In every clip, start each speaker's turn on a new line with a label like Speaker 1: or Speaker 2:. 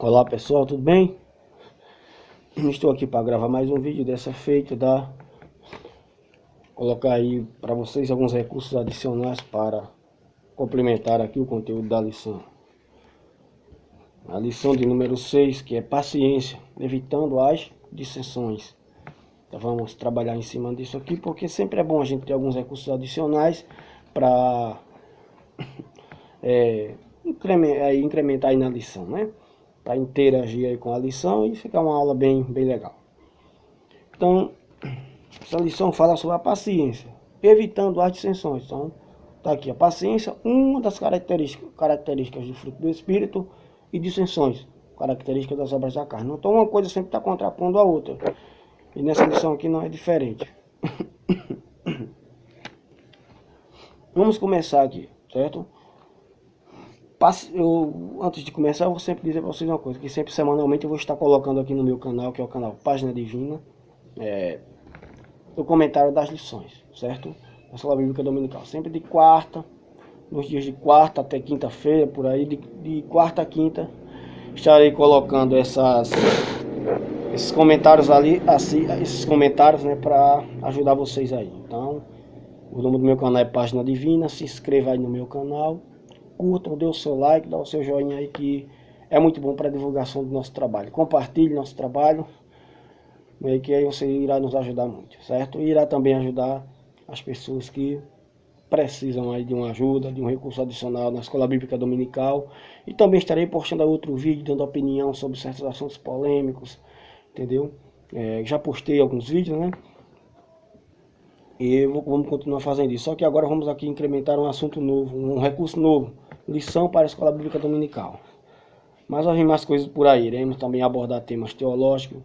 Speaker 1: Olá pessoal, tudo bem? Estou aqui para gravar mais um vídeo dessa feita, colocar aí para vocês alguns recursos adicionais para complementar aqui o conteúdo da lição. A lição de número 6, que é paciência, evitando as dissensões. Então vamos trabalhar em cima disso aqui, porque sempre é bom a gente ter alguns recursos adicionais para incrementar aí na lição, né? Para interagir aí com a lição e ficar uma aula bem legal. Então, essa lição fala sobre a paciência, evitando as dissensões. Então, tá aqui a paciência, uma das características do fruto do Espírito, e dissensões, características das obras da carne. Então, uma coisa sempre está contrapondo a outra. E nessa lição aqui não é diferente. Vamos começar aqui, certo? Antes de começar, eu vou sempre dizer para vocês uma coisa, que sempre semanalmente eu vou estar colocando aqui no meu canal, que é o canal Página Divina, o comentário das lições, certo? Na Escola Bíblica Dominical, sempre de quarta, nos dias de quarta até quinta-feira, por aí, de quarta a quinta, estarei colocando esses comentários ali, assim, esses comentários, né, para ajudar vocês aí. Então, o nome do meu canal é Página Divina, se inscreva aí no meu canal, curtam, dê o seu like, dá o seu joinha aí, que é muito bom para a divulgação do nosso trabalho. Compartilhe nosso trabalho, né, que aí você irá nos ajudar muito, certo? E irá também ajudar as pessoas que precisam aí de uma ajuda, de um recurso adicional na Escola Bíblica Dominical. E também estarei postando outro vídeo dando opinião sobre certos assuntos polêmicos, entendeu? Já postei alguns vídeos, né? E vamos continuar fazendo isso. Só que agora vamos aqui incrementar um assunto novo, um recurso novo. Lição para a Escola Bíblica Dominical. Mas vai vir mais coisas por aí. Iremos também abordar temas teológicos,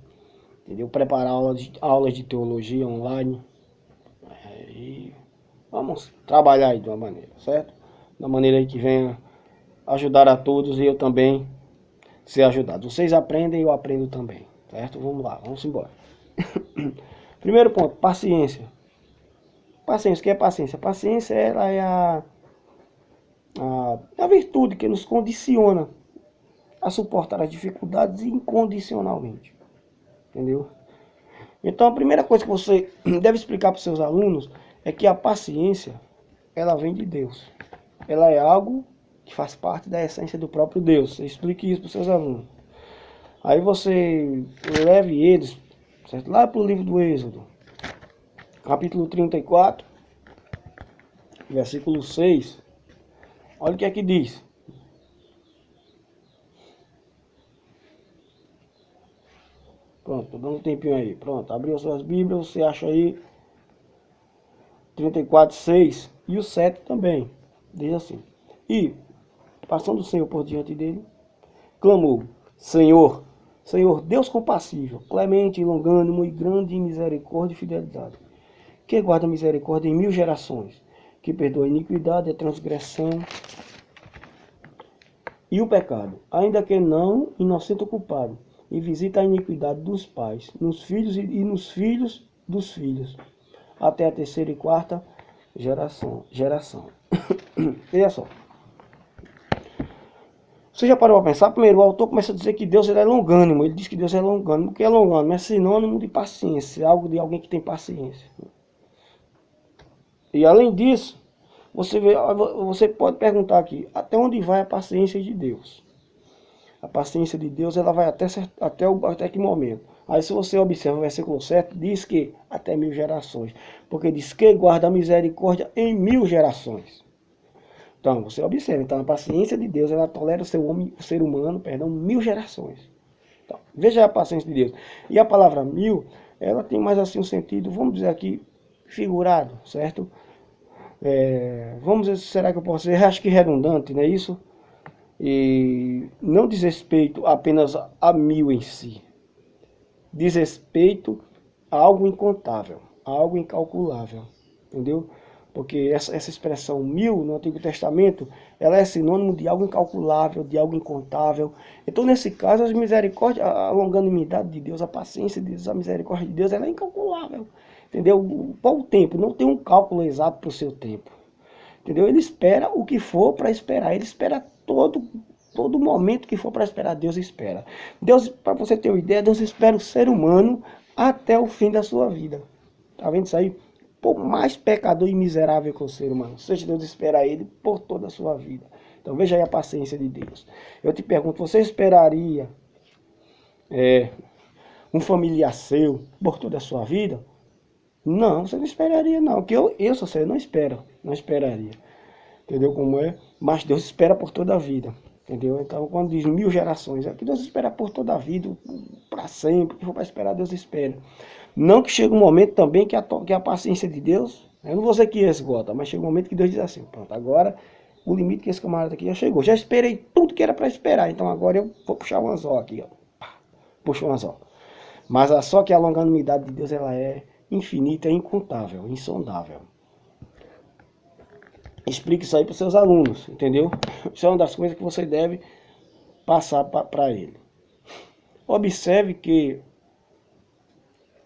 Speaker 1: entendeu? Preparar aulas de teologia online. E vamos trabalhar aí de uma maneira, certo? Da maneira aí que venha ajudar a todos e eu também ser ajudado. Vocês aprendem e eu aprendo também, certo? Vamos lá, vamos embora. Primeiro ponto, paciência. Paciência, o que é paciência? Paciência, ela é a virtude que nos condiciona a suportar as dificuldades incondicionalmente, entendeu? Então a primeira coisa que você deve explicar para os seus alunos é que a paciência, ela vem de Deus. Ela é algo que faz parte da essência do próprio Deus. Você explique isso para os seus alunos. Aí você leve eles, certo? Lá para o livro do Êxodo, capítulo 34, versículo 6. Olha o que é que diz. Pronto, tô dando um tempinho aí. Pronto, abriu as suas Bíblias, você acha aí 34, 6 e o 7 também. Diz assim: E, passando o Senhor por diante dele, clamou: Senhor, Senhor, Deus compassível, clemente e longânimo e grande em misericórdia e fidelidade, que guarda misericórdia em 1000 gerações, que perdoa a iniquidade, a transgressão e o pecado, ainda que não inocente o culpado, e visita a iniquidade dos pais, nos filhos e nos filhos dos filhos, até a terceira e quarta geração. Veja só. Você já parou para pensar? Primeiro, o autor começa a dizer que Deus ele é longânimo. Ele diz que Deus é longânimo. O que é longânimo? É sinônimo de paciência, algo de alguém que tem paciência. E além disso, você pode perguntar aqui, até onde vai a paciência de Deus? A paciência de Deus ela vai até que momento? Aí se você observa o versículo 7, diz que até 1000 gerações. Porque diz que guarda a misericórdia em 1000 gerações. Então, você observa, então a paciência de Deus, ela tolera o ser humano, 1000 gerações. Então, veja a paciência de Deus. E a palavra 1000, ela tem mais assim um sentido, vamos dizer aqui, figurado, certo? Vamos dizer, será que eu posso dizer? Acho que redundante, não é isso? E não diz respeito apenas a 1000 em si. Diz respeito a algo incontável, a algo incalculável, entendeu? Porque essa expressão 1000 no Antigo Testamento, ela é sinônimo de algo incalculável, de algo incontável. Então, nesse caso, a misericórdia, a longanimidade de Deus, a paciência de Deus, a misericórdia de Deus, ela é incalculável. Entendeu? Qual o tempo? Não tem um cálculo exato para o seu tempo. Entendeu? Ele espera o que for para esperar. Ele espera todo Todo momento que for para esperar, Deus espera. Deus, para você ter uma ideia, Deus espera o ser humano até o fim da sua vida. Tá vendo isso aí? Por mais pecador e miserável que o ser humano seja, Deus espera ele por toda a sua vida. Então veja aí a paciência de Deus. Eu te pergunto, você esperaria um familiar seu por toda a sua vida? Não, você não esperaria não. Porque eu sou você, não espero, não esperaria. Entendeu como é? Mas Deus espera por toda a vida. Entendeu? Então, quando diz 1000 gerações, é que Deus espera por toda a vida, para sempre. O que for para esperar, Deus espera. Não que chega um momento também que a paciência de Deus, eu não vou dizer que esgota, mas chega um momento que Deus diz assim, pronto, agora o limite que esse camarada aqui já chegou. Já esperei tudo que era para esperar, então agora eu vou puxar o anzol aqui, ó. Puxa o anzol. Mas só que a longanimidade de Deus, ela é infinita, é incontável, insondável. Explique isso aí para os seus alunos, entendeu? Isso é uma das coisas que você deve passar para ele. Observe que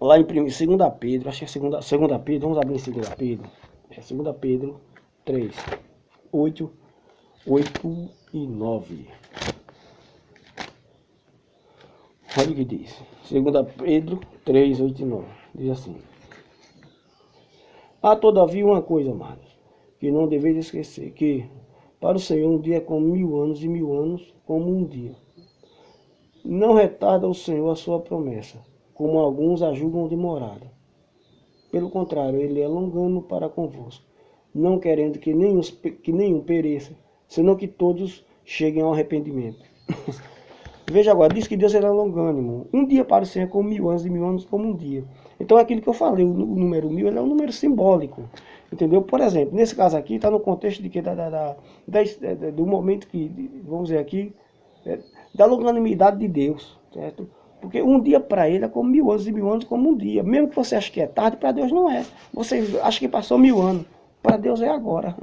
Speaker 1: lá em 2 Pedro, acho que é 2 Pedro, vamos abrir em 2 Pedro. É 2 Pedro 3, 8 e 9. Olha o que diz. 2 Pedro 3, 8 e 9. Diz assim. Há todavia uma coisa, amados, que não deveis esquecer, que para o Senhor um dia é como 1000 anos e 1000 anos como um dia. Não retarda o Senhor a sua promessa, como alguns a julgam demorada. Pelo contrário, ele é longânimo para convosco, não querendo que nenhum pereça, senão que todos cheguem ao arrependimento. Veja agora, diz que Deus era longânimo. Um dia para o Senhor é como 1000 anos e 1000 anos como um dia. Então é aquilo que eu falei, o número 1000 ele é um número simbólico. Entendeu? Por exemplo, nesse caso aqui está no contexto de que do momento que, vamos dizer aqui, da longanimidade de Deus, certo? Porque um dia para ele é como 1000 anos e 1000 anos como um dia. Mesmo que você ache que é tarde, para Deus não é. Você acha que passou 1000 anos, para Deus é agora.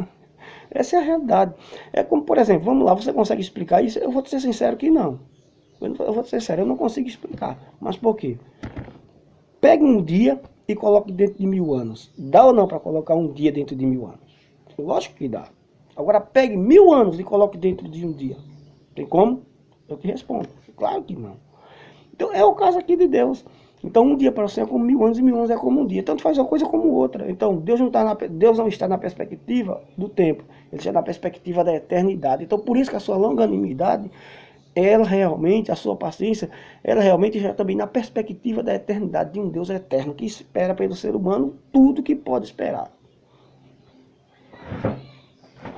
Speaker 1: Essa é a realidade. É como, por exemplo, vamos lá, você consegue explicar isso? Eu vou te ser sincero que não. Eu vou te ser sincero, eu não consigo explicar. Mas por quê? Pegue um dia e coloque dentro de 1000 anos. Dá ou não para colocar um dia dentro de 1000 anos? Lógico que dá. Agora pegue 1000 anos e coloque dentro de um dia. Tem como? Eu te respondo. Claro que não. Então é o caso aqui de Deus. Então um dia para você é como 1000 anos e 1000 anos é como um dia. Tanto faz uma coisa como outra. Então Deus não está na perspectiva do tempo. Ele está na perspectiva da eternidade. Então por isso que a sua longanimidade, ela realmente, a sua paciência, ela realmente já também na perspectiva da eternidade de um Deus eterno que espera pelo ser humano tudo que pode esperar.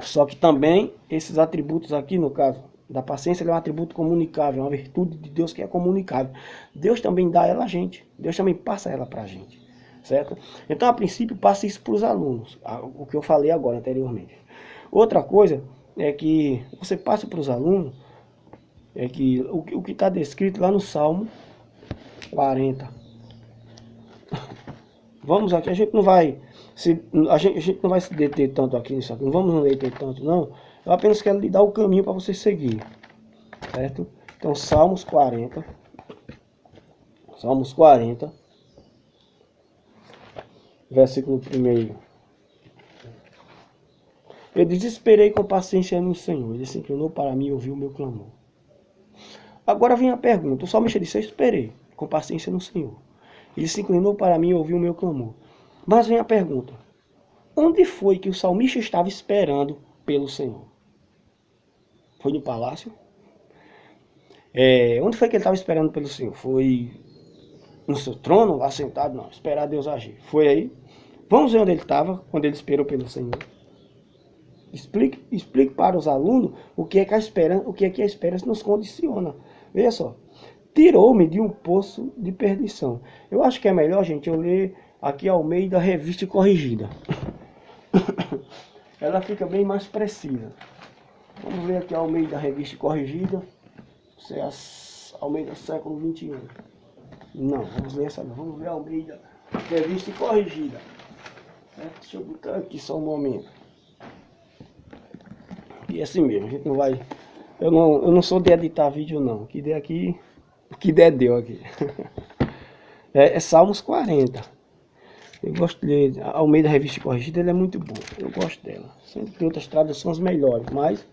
Speaker 1: Só que também esses atributos aqui, no caso da paciência, ele é um atributo comunicável, uma virtude de Deus que é comunicável. Deus também dá ela a gente, Deus também passa ela para a gente, certo? Então, a princípio, passa isso para os alunos, o que eu falei agora anteriormente. Outra coisa é que você passa para os alunos, é que o que está descrito lá no Salmo 40. Vamos aqui, a gente não vai se deter tanto aqui nisso aqui, não vamos nos deter tanto não. Eu apenas quero lhe dar o caminho para você seguir, certo? Então Salmos 40, versículo 1. Eu desesperei com paciência no Senhor, ele se inclinou para mim e ouviu o meu clamor. Agora vem a pergunta, o salmista disse, eu esperei com paciência no Senhor. Ele se inclinou para mim e ouviu o meu clamor. Mas vem a pergunta, onde foi que o salmista estava esperando pelo Senhor? Foi no palácio? Onde foi que ele estava esperando pelo Senhor? Foi no seu trono, lá sentado? Não, esperar Deus agir. Foi aí? Vamos ver onde ele estava, quando ele esperou pelo Senhor. Explique para os alunos o que é que a esperança nos condiciona. Veja só. Tirou-me de um poço de perdição. Eu acho que é melhor, gente, eu ler aqui ao meio da revista corrigida. Ela fica bem mais precisa. Vamos ler aqui ao meio da revista corrigida. Isso é ao meio do século 21. Não, vamos ler essa não. Vamos ler ao meio da revista corrigida. Deixa eu botar aqui só um momento. E assim mesmo, a gente não vai... Eu não sou de editar vídeo não. O que der aqui... O que der deu aqui. É Salmos 40. Eu gosto de ler. Ao meio da revista corrigida, ele é muito bom. Eu gosto dela. Sempre tem outras traduções melhores, mas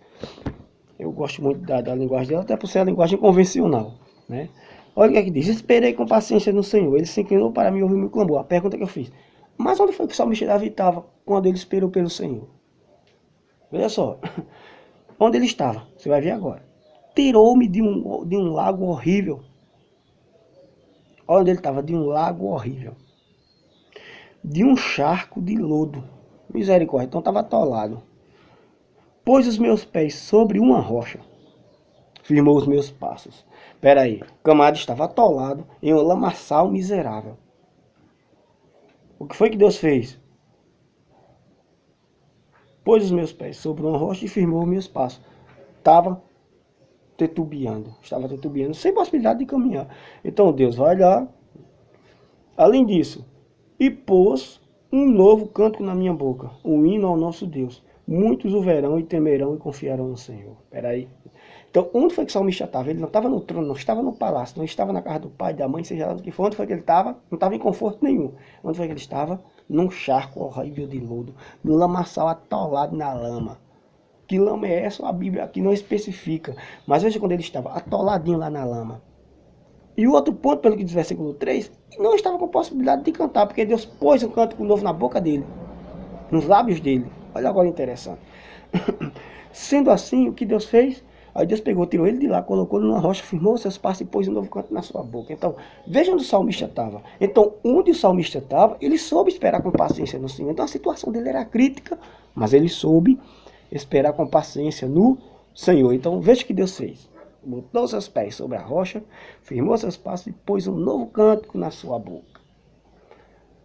Speaker 1: Eu gosto muito da linguagem dela, até por ser a linguagem convencional, né? Olha o que é que diz: esperei com paciência no Senhor, ele se inclinou para mim e ouviu meu clamor. A pergunta que eu fiz: mas onde foi que o salmista Davi estava quando ele esperou pelo Senhor? Veja só, onde ele estava, você vai ver agora. Tirou-me de um lago horrível. Olha onde ele estava, de um lago horrível. De um charco de lodo. Misericórdia, então estava atolado. Pôs os meus pés sobre uma rocha. Firmou os meus passos. Espera aí, o camarada estava atolado em um lamaçal miserável. O que foi que Deus fez? Pôs os meus pés sobre uma rocha e firmou os meus passos. Estava titubeando, sem possibilidade de caminhar. Então Deus vai lá, além disso, e pôs um novo cântico na minha boca, um hino ao nosso Deus. Muitos o verão e temerão e confiarão no Senhor. Espera aí. Então, onde foi que o salmista estava? Ele não estava no trono, não estava no palácio, não estava na casa do pai, da mãe, seja lá do que for. Onde foi que ele estava? Não estava em conforto nenhum. Onde foi que ele estava? Num charco horrível de lodo, no lamaçal atolado na lama. Que lama é essa? A Bíblia aqui não especifica. Mas veja quando ele estava atoladinho lá na lama. E o outro ponto, pelo que diz o versículo 3, não estava com possibilidade de cantar, porque Deus pôs um cântico novo na boca dele, nos lábios dele. Olha agora interessante. Sendo assim, o que Deus fez? Aí Deus pegou, tirou ele de lá, colocou ele numa rocha, firmou seus passos e pôs um novo canto na sua boca. Então, veja onde o salmista estava. Então, onde o salmista estava, ele soube esperar com paciência no Senhor. Então, a situação dele era crítica, mas ele soube esperar com paciência no Senhor. Então, veja o que Deus fez. Botou seus pés sobre a rocha, firmou seus passos e pôs um novo cântico na sua boca.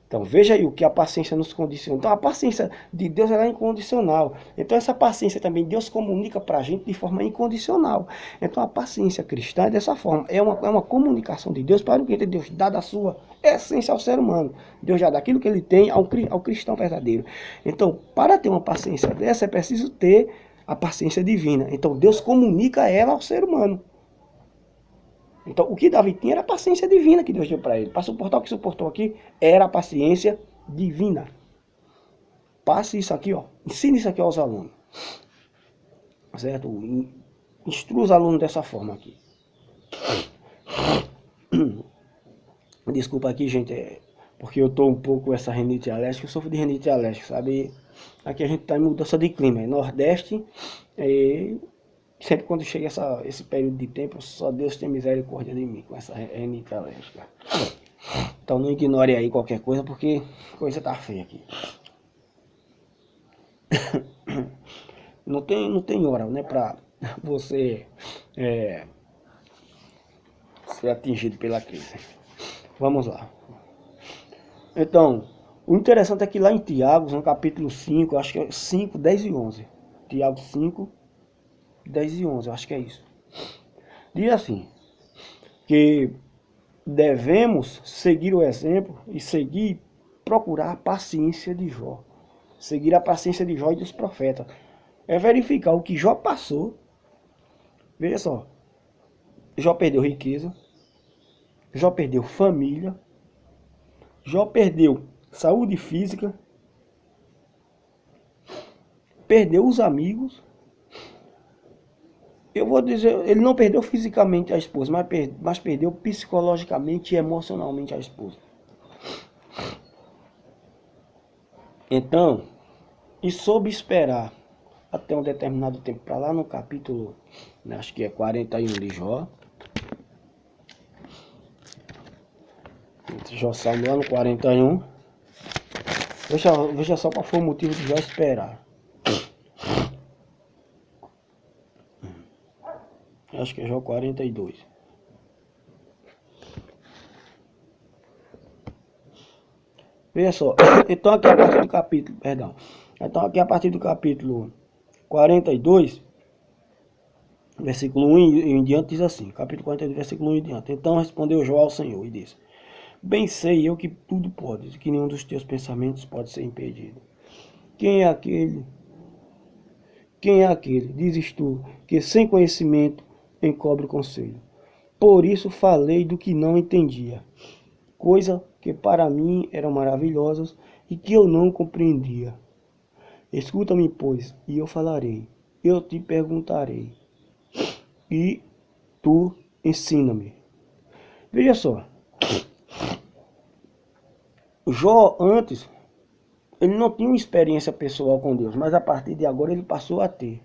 Speaker 1: Então veja aí o que a paciência nos condiciona. Então a paciência de Deus ela é incondicional. Então essa paciência também Deus comunica para a gente de forma incondicional. Então a paciência cristã é dessa forma. É uma comunicação de Deus para o que Deus dá da sua essência ao ser humano. Deus já dá aquilo que ele tem ao cristão verdadeiro. Então para ter uma paciência dessa é preciso ter a paciência divina. Então Deus comunica ela ao ser humano. Então, o que Davi tinha era a paciência divina que Deus deu para ele. Para suportar o que suportou aqui, era a paciência divina. Passe isso aqui, ó. Ensine isso aqui aos alunos. Certo? Instrua os alunos dessa forma aqui. Desculpa aqui, gente, porque eu tô um pouco com essa rinite alérgica. Eu sofro de rinite alérgica, sabe? Aqui a gente tá em mudança de clima. É Nordeste, sempre quando chega esse período de tempo, só Deus tem misericórdia de mim com essa rinite alérgica. Então não ignore aí qualquer coisa, porque a coisa tá feia aqui. Não tem hora, né, pra você ser atingido pela crise. Vamos lá. Então, o interessante é que lá em Tiago, no capítulo 5, acho que é 5, 10 e 11. Tiago 5, 10 e 11, eu acho que é isso. Diz assim, que devemos seguir o exemplo e procurar a paciência de Jó. Seguir a paciência de Jó e dos profetas. É verificar o que Jó passou. Veja só, Jó perdeu riqueza, Jó perdeu família, Jó perdeu saúde física, perdeu os amigos. Eu vou dizer, ele não perdeu fisicamente a esposa, mas perdeu psicologicamente e emocionalmente a esposa. Então, e soube esperar até um determinado tempo, para lá no capítulo, acho que é 41 de Jó. Jó saiu lá no 41. Veja só qual foi o motivo de Jó esperar. Acho que é Jó 42. Veja só. Então aqui a partir do capítulo, Então aqui a partir do capítulo 42, versículo 1 em diante diz assim, capítulo 42, versículo 1 em diante. Então respondeu Jó ao Senhor e disse: bem sei eu que tudo podes, e que nenhum dos teus pensamentos pode ser impedido. Quem é aquele, dizes tu, que sem conhecimento encobre o conselho? Por isso falei do que não entendia, coisa que para mim eram maravilhosas e que eu não compreendia. Escuta-me, pois, e eu falarei, eu te perguntarei. e tu ensina-me. Veja só, Jó antes, ele não tinha uma experiência pessoal com Deus, mas a partir de agora ele passou a ter.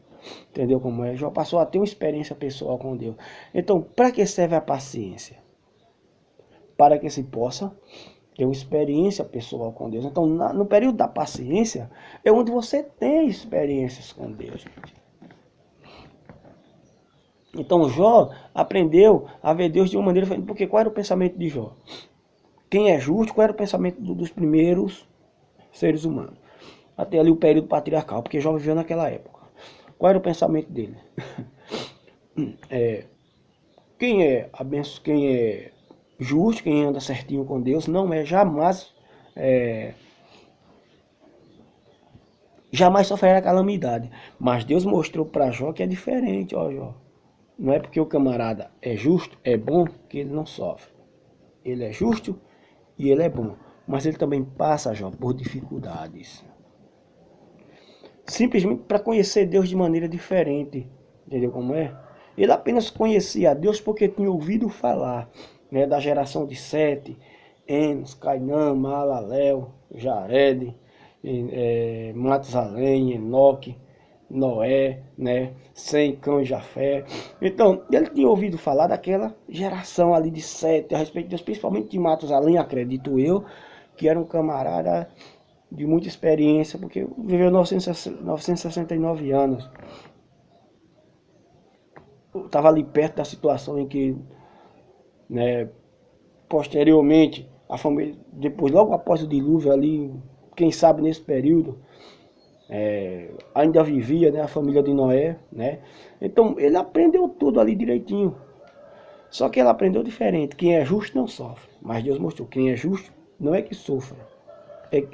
Speaker 1: Entendeu como é? Jó passou a ter uma experiência pessoal com Deus. Então, para que serve a paciência? Para que se possa ter uma experiência pessoal com Deus. Então, no período da paciência, é onde você tem experiências com Deus, gente. Então, Jó aprendeu a ver Deus de uma maneira diferente. Porque qual era o pensamento de Jó? Quem é justo, qual era o pensamento dos primeiros seres humanos? Até ali o período patriarcal, porque Jó viveu naquela época. Qual era o pensamento dele? Quem é justo, quem anda certinho com Deus, não é jamais jamais sofrerá calamidade. Mas Deus mostrou para Jó que é diferente, ó Jó. Não é porque o camarada é justo, é bom, que ele não sofre. Ele é justo e ele é bom. Mas ele também passa, Jó, por dificuldades. Simplesmente para conhecer Deus de maneira diferente. Entendeu como é? Ele apenas conhecia a Deus porque tinha ouvido falar, né, da geração de Sete, Enos, Cainã, Maalalel, Jared, Matusalém, Enoque, Noé, né, Sem, Cão e Jafé. Então, ele tinha ouvido falar daquela geração ali de Sete, a respeito de Deus, principalmente de Matusalém, acredito eu, que era um camarada de muita experiência, porque viveu 969 anos. Estava ali perto da situação em que, né, posteriormente, a família, depois, logo após o dilúvio ali, quem sabe nesse período, ainda vivia, né, a família de Noé, né? Então ele aprendeu tudo ali direitinho. Só que ele aprendeu diferente. Quem é justo não sofre. Mas Deus mostrou, quem é justo não é que sofra.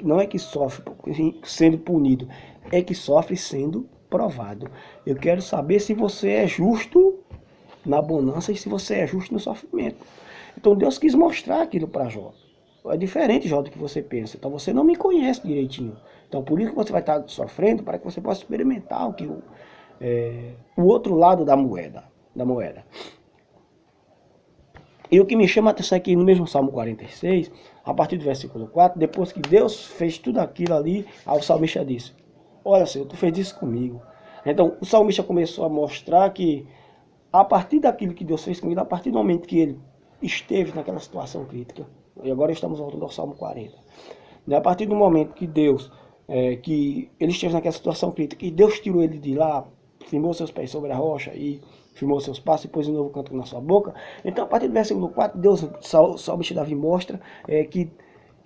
Speaker 1: Não é que sofre sendo punido, é que sofre sendo provado. Eu quero saber se você é justo na bonança e se você é justo no sofrimento. Então Deus quis mostrar aquilo para Jó. É diferente, Jó, do que você pensa. Então você não me conhece direitinho. Então por isso que você vai estar sofrendo, para que você possa experimentar o outro lado da moeda. E o que me chama a atenção aqui no mesmo Salmo 46, a partir do versículo 4, depois que Deus fez tudo aquilo ali, o salmista disse: olha, Senhor, tu fez isso comigo. Então o salmista começou a mostrar que a partir daquilo que Deus fez comigo, a partir do momento que ele esteve naquela situação crítica, e agora estamos voltando ao Salmo 40, né? A partir do momento que que ele esteve naquela situação crítica, e Deus tirou ele de lá, firmou seus pés sobre a rocha e firmou seus passos e pôs um novo canto na sua boca. Então, a partir do versículo 4, Deus, salmista Davi mostra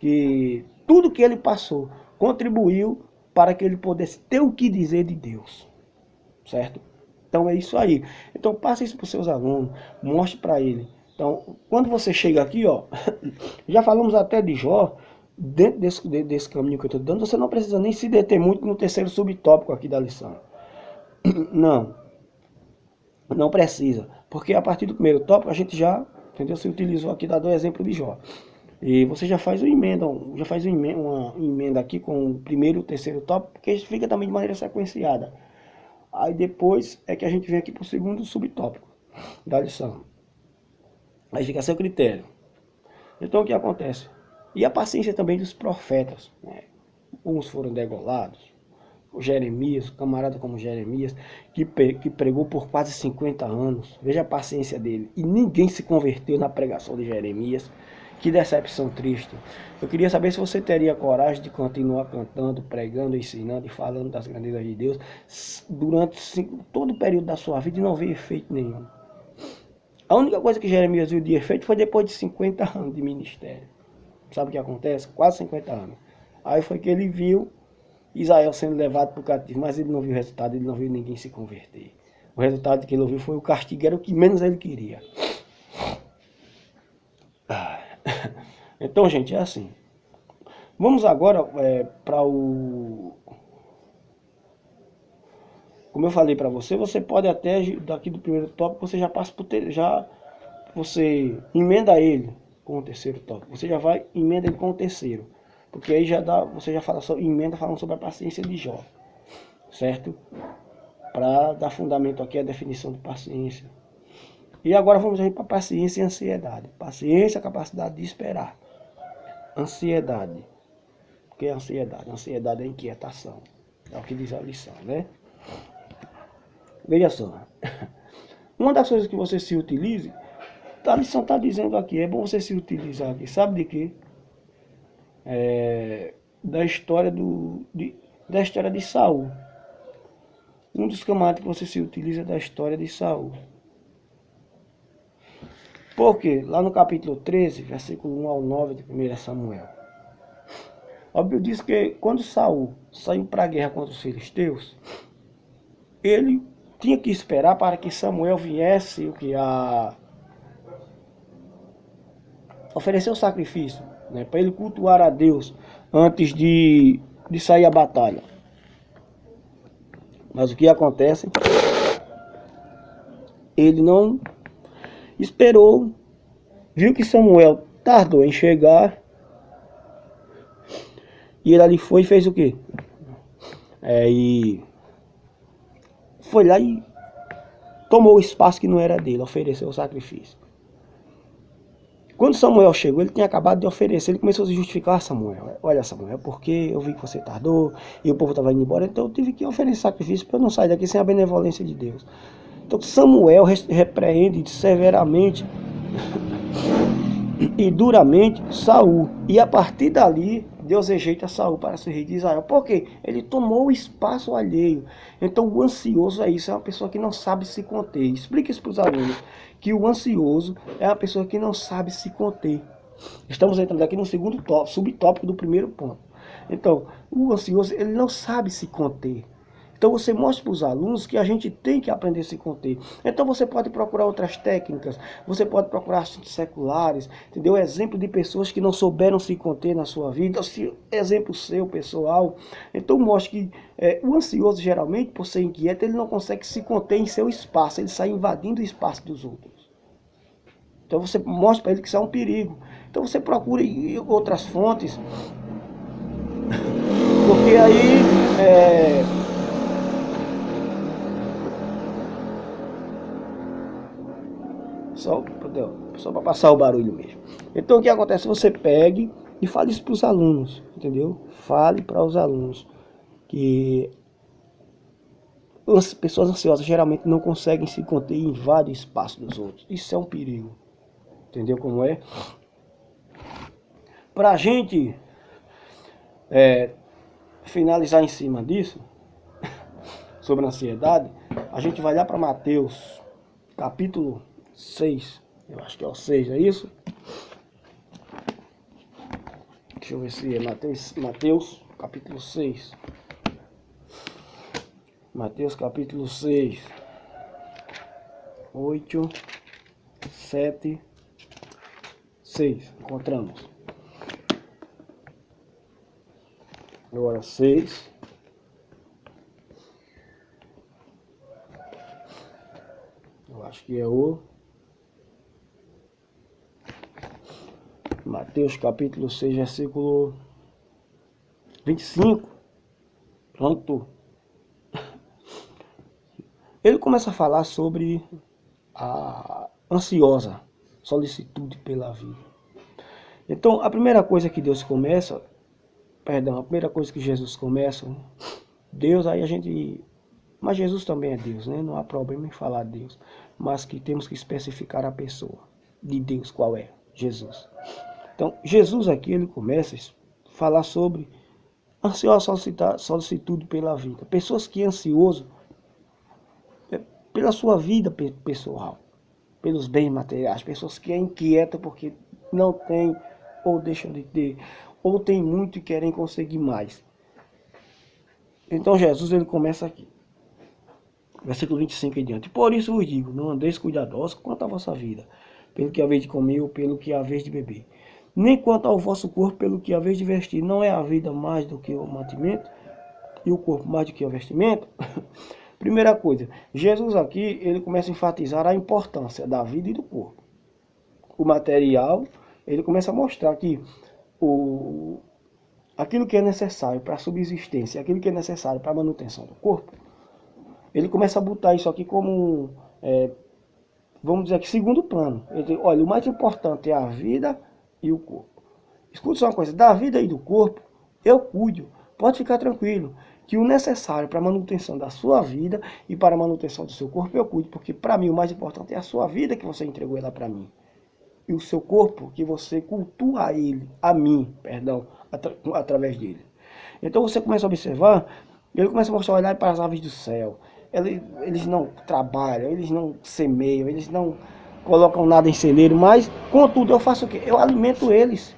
Speaker 1: que tudo que ele passou contribuiu para que ele pudesse ter o que dizer de Deus, certo? Então é isso aí. Então passe isso para os seus alunos, mostre para ele. Então, quando você chega aqui, ó, já falamos até de Jó, dentro desse caminho que eu estou dando, você não precisa nem se deter muito no terceiro subtópico aqui da lição. Não precisa, porque a partir do primeiro tópico a gente já, entendeu? Se utilizou aqui, dá do exemplo de Jó. E você já faz uma emenda aqui com o primeiro e o terceiro tópico, porque fica também de maneira sequenciada. Aí depois é que a gente vem aqui para o segundo subtópico da lição. Aí fica a seu critério. Então o que acontece? E a paciência também dos profetas, né? Uns foram degolados. O Jeremias, camarada como Jeremias, que pregou por quase 50 anos. Veja a paciência dele. E ninguém se converteu na pregação de Jeremias. Que decepção triste. Eu queria saber se você teria coragem de continuar cantando, pregando, ensinando e falando das grandezas de Deus durante todo o período da sua vida e não ver efeito nenhum. A única coisa que Jeremias viu de efeito foi depois de 50 anos de ministério. Sabe o que acontece? Quase 50 anos. Aí foi que ele viu Israel sendo levado para o cativo, mas ele não viu o resultado, ele não viu ninguém se converter. O resultado que ele ouviu foi o castigo, era o que menos ele queria. Então, gente, é assim. Vamos agora para o... Como eu falei para você, você pode até, daqui do primeiro tópico, você já passa por você emenda ele com o terceiro tópico. Você já vai emenda ele com o terceiro. Porque aí você já fala emenda falando sobre a paciência de Jó. Certo? Para dar fundamento aqui à definição de paciência. E agora vamos aí para paciência e ansiedade. Paciência, a capacidade de esperar. Ansiedade. O que é ansiedade? Ansiedade é inquietação. É o que diz a lição, né? Veja só. Uma das coisas que você se utilize, a lição está dizendo aqui, é bom você se utilizar aqui. Sabe de quê? Da história da história de Saul. Um dos camaradas que você se utiliza é da história de Saul. Por quê? Lá no capítulo 13, versículo 1 ao 9 de 1 Samuel. A Bíblia diz que quando Saul saiu para a guerra contra os filisteus, ele tinha que esperar para que Samuel viesse a oferecer o sacrifício, né, para ele cultuar a Deus antes de sair à batalha. Mas o que acontece? Ele não esperou, viu que Samuel tardou em chegar, e ele ali foi e fez o quê? E foi lá e tomou o espaço que não era dele, ofereceu o sacrifício. Quando Samuel chegou, ele tinha acabado de oferecer, ele começou a se justificar. Samuel, olha Samuel, porque eu vi que você tardou e o povo estava indo embora, então eu tive que oferecer sacrifício para eu não sair daqui sem a benevolência de Deus. Então Samuel repreende severamente e duramente Saul, e a partir dali Deus rejeita Saul para ser rei de Israel. Por quê? Ele tomou o espaço alheio. Então o ansioso é isso, é uma pessoa que não sabe se conter. Explica isso para os alunos, que o ansioso é uma pessoa que não sabe se conter. Estamos entrando aqui no segundo subtópico do primeiro ponto. Então, o ansioso, ele não sabe se conter. Então você mostra para os alunos que a gente tem que aprender a se conter. Então você pode procurar outras técnicas, você pode procurar assuntos seculares, entendeu? Exemplo de pessoas que não souberam se conter na sua vida, exemplo seu, pessoal. Então mostra que o ansioso geralmente, por ser inquieto, ele não consegue se conter em seu espaço, ele sai invadindo o espaço dos outros. Então você mostra para ele que isso é um perigo. Então você procura outras fontes, porque aí só para passar o barulho mesmo. Então o que acontece? Você pegue e fale isso para os alunos, entendeu? Fale para os alunos que as pessoas ansiosas geralmente não conseguem se conter e invadem o espaço dos outros. Isso é um perigo. Entendeu como é? Para a gente finalizar em cima disso, sobre a ansiedade, a gente vai lá para Mateus, capítulo 6. Eu acho que é o 6, é isso? Deixa eu ver se é Mateus capítulo 6. Mateus capítulo 6. 8, 7, 6. Encontramos. Agora 6. Eu acho que é o Mateus capítulo 6, versículo 25. Pronto. Ele começa a falar sobre a ansiosa solicitude pela vida. Então, a primeira coisa que Deus começa, a primeira coisa que Jesus começa, Deus, aí a gente, mas Jesus também é Deus, né? Não há problema em falar Deus, mas que temos que especificar a pessoa de Deus, qual é? Jesus. Então, Jesus aqui, ele começa a falar sobre ansiosa solicitude pela vida. Pessoas que ansioso pela sua vida pessoal, pelos bens materiais, pessoas que é inquietas porque não tem ou deixam de ter, ou tem muito e querem conseguir mais. Então Jesus, ele começa aqui, versículo 25 em diante. Por isso vos digo, não andeis cuidadosos quanto à vossa vida, pelo que haveis de comer ou pelo que haveis de beber, nem quanto ao vosso corpo pelo que haveis de vestir. Não é a vida mais do que o mantimento, e o corpo mais do que o vestimento? Primeira coisa, Jesus aqui, ele começa a enfatizar a importância da vida e do corpo. O material, ele começa a mostrar que aquilo que é necessário para a subsistência, aquilo que é necessário para a manutenção do corpo, ele começa a botar isso aqui como vamos dizer aqui, segundo plano. Olha, o mais importante é a vida e o corpo. Escuta só uma coisa, da vida e do corpo, eu cuido. Pode ficar tranquilo, que o necessário para a manutenção da sua vida e para a manutenção do seu corpo, eu cuido. Porque para mim o mais importante é a sua vida, que você entregou ela para mim. E o seu corpo, que você cultua ele, a mim, perdão, através dele. Então você começa a observar, ele começa a mostrar, olhar para as aves do céu. Eles não trabalham, eles não semeiam, eles não colocam nada em celeiro, mas contudo eu faço o quê? Eu alimento eles.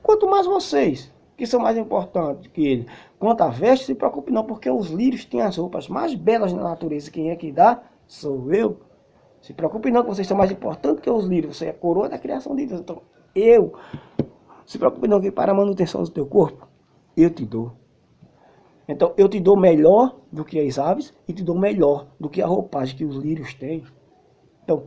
Speaker 1: Quanto mais vocês, que são mais importantes que ele. Quanto a veste, se preocupe não, porque os lírios têm as roupas mais belas na natureza. Quem é que dá? Sou eu. Se preocupe não, que vocês são mais importantes que os lírios. Você é a coroa da criação de Deus. Então, eu. Se preocupe não, que para a manutenção do teu corpo, eu te dou. Então, eu te dou melhor do que as aves e te dou melhor do que a roupagem que os lírios têm. Então,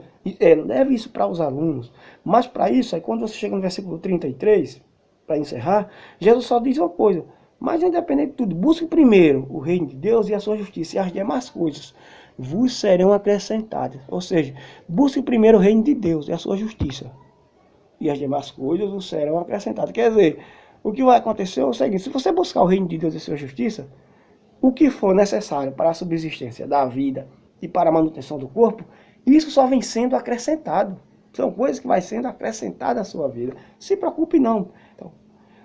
Speaker 1: leve isso para os alunos. Mas para isso, aí quando você chega no versículo 33, para encerrar, Jesus só diz uma coisa. Mas independente de tudo, busque primeiro o reino de Deus e a sua justiça, e as demais coisas vos serão acrescentadas. Ou seja, busque primeiro o reino de Deus e a sua justiça, e as demais coisas vos serão acrescentadas. Quer dizer, o que vai acontecer é o seguinte: se você buscar o reino de Deus e a sua justiça, o que for necessário para a subsistência da vida e para a manutenção do corpo, isso só vem sendo acrescentado. São coisas que vai sendo acrescentadas à sua vida. Se preocupe não. Então,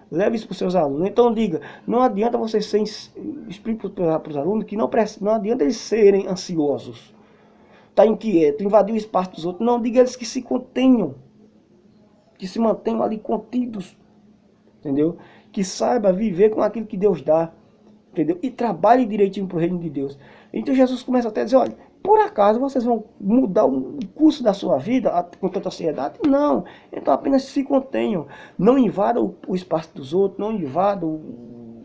Speaker 1: leve isso para os seus alunos. Então diga, não adianta você ser, explique para os alunos que não adianta eles serem ansiosos, tá inquieto, invadir o espaço dos outros. Não, diga eles que se contenham, que se mantenham ali contidos, entendeu? Que saiba viver com aquilo que Deus dá, entendeu? E trabalhe direitinho para o reino de Deus. Então Jesus começa até a dizer, olha, por acaso vocês vão mudar o curso da sua vida com tanta ansiedade? Não. Então apenas se contenham. Não invadam o espaço dos outros, não invadam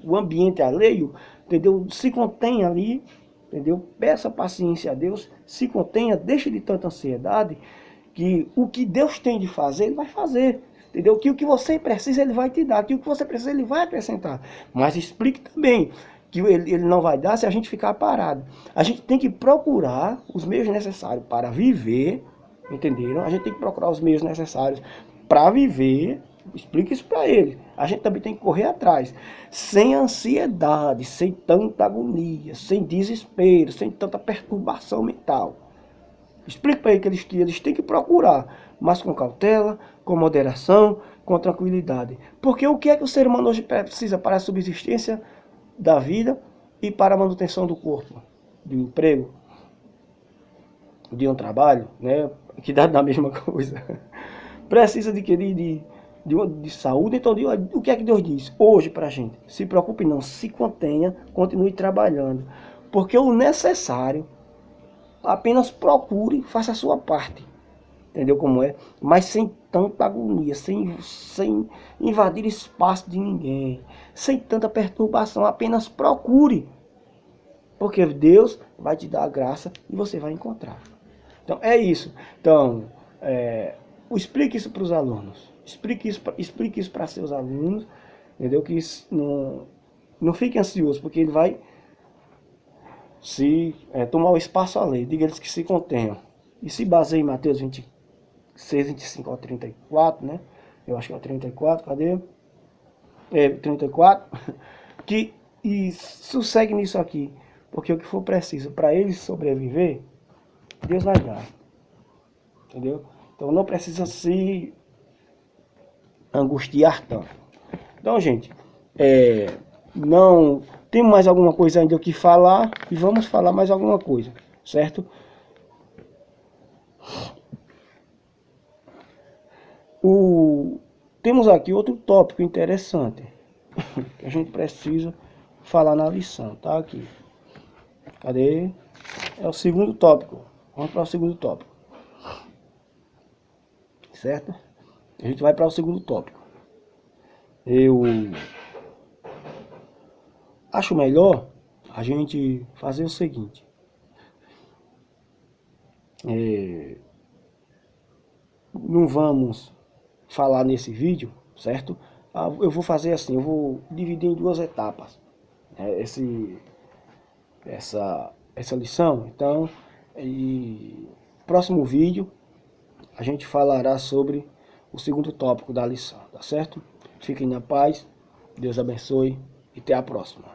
Speaker 1: o ambiente alheio, entendeu? Se contenha ali, entendeu? Peça paciência a Deus, se contenha, deixe de tanta ansiedade, que o que Deus tem de fazer, Ele vai fazer. Entendeu? Que o que você precisa, Ele vai te dar. Que o que você precisa, Ele vai acrescentar. Mas explique também que ele não vai dar se a gente ficar parado. A gente tem que procurar os meios necessários para viver, entenderam? A gente tem que procurar os meios necessários para viver. Explique isso para ele. A gente também tem que correr atrás, sem ansiedade, sem tanta agonia, sem desespero, sem tanta perturbação mental. Explique para ele que eles têm que procurar, mas com cautela, com moderação, com tranquilidade. Porque o que é que o ser humano hoje precisa para a subsistência da vida e para a manutenção do corpo? De um emprego, de um trabalho, né? Que dá na mesma coisa. Precisa de quê? De saúde. Então, o que é que Deus diz hoje para a gente? Se preocupe não, se contenha, continue trabalhando. Porque o necessário, apenas procure, faça a sua parte. Entendeu como é? Mas sem tanta agonia, sem invadir espaço de ninguém, sem tanta perturbação, apenas procure. Porque Deus vai te dar a graça e você vai encontrar. Então é isso. Então, explique isso para os alunos. Explique isso para seus alunos. Entendeu? Que não fique ansioso, porque ele vai tomar o espaço alheio. Diga eles que se contenham. E se baseia em Mateus 26, 25 ao 34, né? Eu acho que é o 34, cadê? 34. E sossegue nisso aqui. Porque o que for preciso para eles sobreviver, Deus vai dar. Entendeu? Então não precisa se angustiar tanto. Então, gente, não tem mais alguma coisa ainda que falar, e vamos falar mais alguma coisa, certo? Temos aqui outro tópico interessante que a gente precisa falar na lição, tá? Aqui. Cadê? É o segundo tópico. Vamos para o segundo tópico. Certo? A gente vai para o segundo tópico. Eu acho melhor a gente fazer o seguinte. Não vamos falar nesse vídeo, certo? Eu vou fazer assim, eu vou dividir em duas etapas essa lição. Então, próximo vídeo a gente falará sobre o segundo tópico da lição, tá certo? Fiquem na paz, Deus abençoe e até a próxima.